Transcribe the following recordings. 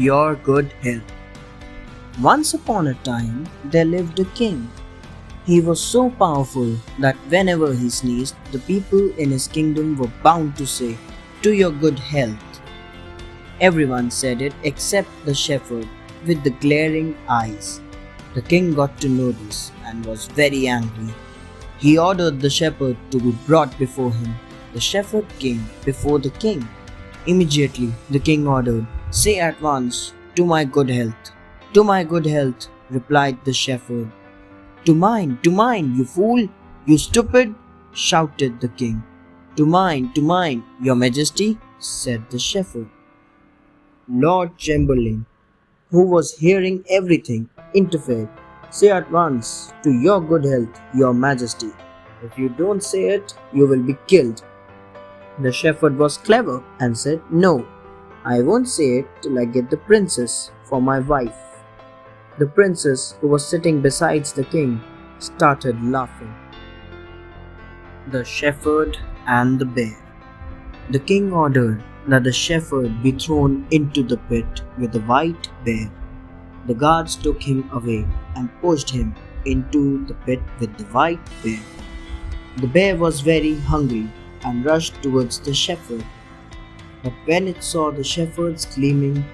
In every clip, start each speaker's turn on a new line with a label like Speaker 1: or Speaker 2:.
Speaker 1: your good health. Once upon a time, there lived a king. He was so powerful that whenever he sneezed, the people in his kingdom were bound to say, "To your good health." Everyone said it except the shepherd with the glaring eyes. The king got to know this and was very angry. He ordered the shepherd to be brought before him. The shepherd came before the king. Immediately, the king ordered, "Say at once, 'To my good health.'" "To my good health," replied the shepherd. To mine, you fool, you stupid," shouted the king. To mine, your majesty," said the shepherd. Lord Chamberlain, who was hearing everything, interfered. "Say at once, 'To your good health, your majesty.' If you don't say it, you will be killed." The shepherd was clever and said, "No, I won't say it till I get the princess for my wife." The princess, who was sitting beside the king, started laughing. The shepherd and the bear. The king ordered that the shepherd be thrown into the pit with the white bear. The guards took him away and pushed him into the pit with the white bear. The bear was very hungry and rushed towards the shepherd. But when it saw the shepherd's gleaming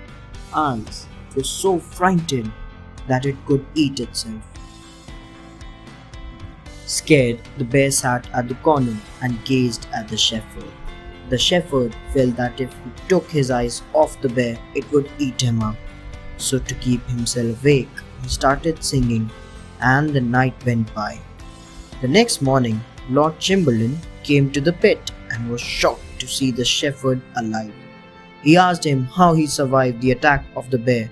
Speaker 1: eyes, it was so frightened that it could eat itself. Scared, the bear sat at the corner and gazed at the shepherd. The shepherd felt that if he took his eyes off the bear, it would eat him up. So to keep himself awake, he started singing, and the night went by. The next morning, Lord Chamberlain came to the pit and was shocked to see the shepherd alive. He asked him how he survived the attack of the bear,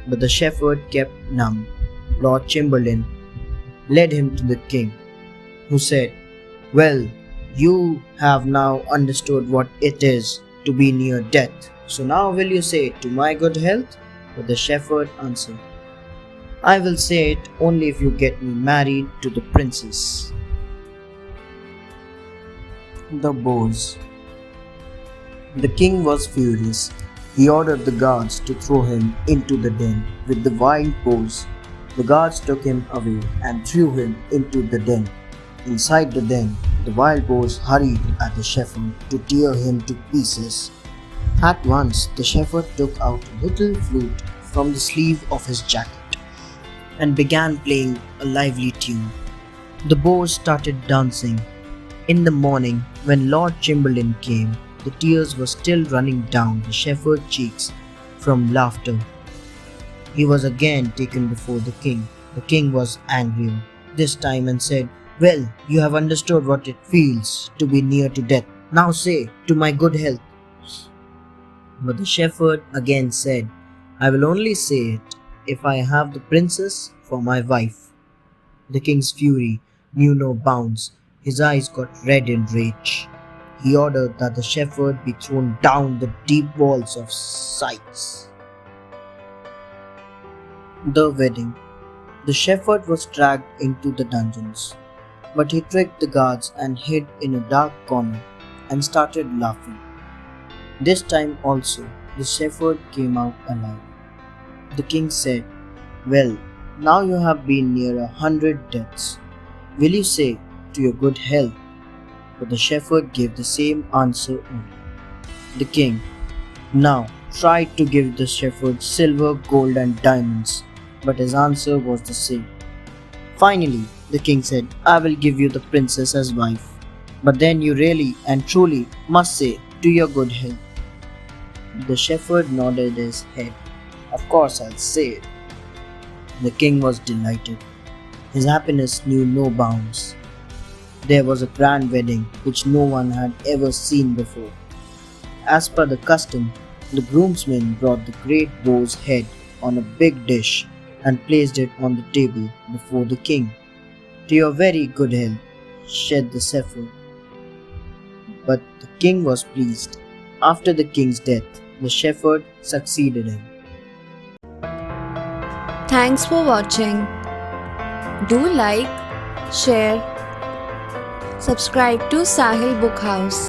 Speaker 1: but the shepherd kept mum. Lord Chamberlain led him to the king, who said, "Well, you have now understood what it is to be near death. So now will you say, 'To my good health'?" But the shepherd answered, "I will say it only if you get me married to the princess." The bows. The king was furious. He ordered the guards to throw him into the den with the wild boars. The guards took him away and threw him into the den. Inside the den, the wild boars hurried at the shepherd to tear him to pieces. At once, the shepherd took out a little flute from the sleeve of his jacket and began playing a lively tune. The boars started dancing. In the morning, when Lord Chamberlain came, the tears were still running down the shepherd's cheeks from laughter. He was again taken before the king. The king was angrier this time and said, "Well, you have understood what it feels to be near to death. Now say, 'To my good health.'" But the shepherd again said, "I will only say it if I have the princess for my wife." The king's fury knew no bounds. His eyes got red in rage. He ordered that the shepherd be thrown down the deep walls of Sights. The wedding. The shepherd was dragged into the dungeons, but he tricked the guards and hid in a dark corner and started laughing. This time also, the shepherd came out alive. The king said, "Well, now you have been near 100 deaths. Will you say, 'To your good health'?" But the shepherd gave the same answer only. The king now tried to give the shepherd silver, gold, and diamonds, but his answer was the same. Finally, the king said, "I will give you the princess as wife, but then you really and truly must say, 'To your good health.'" The shepherd nodded his head. "Of course I'll say it." The king was delighted. His happiness knew no bounds. There was a grand wedding which no one had ever seen before. As per the custom, the groomsmen brought the great boar's head on a big dish and placed it on the table before the king. "To your very good health," said the shepherd. But the king was pleased. After the king's death, the shepherd succeeded him.
Speaker 2: Thanks for watching. Do like, share, subscribe to Sahil Book House.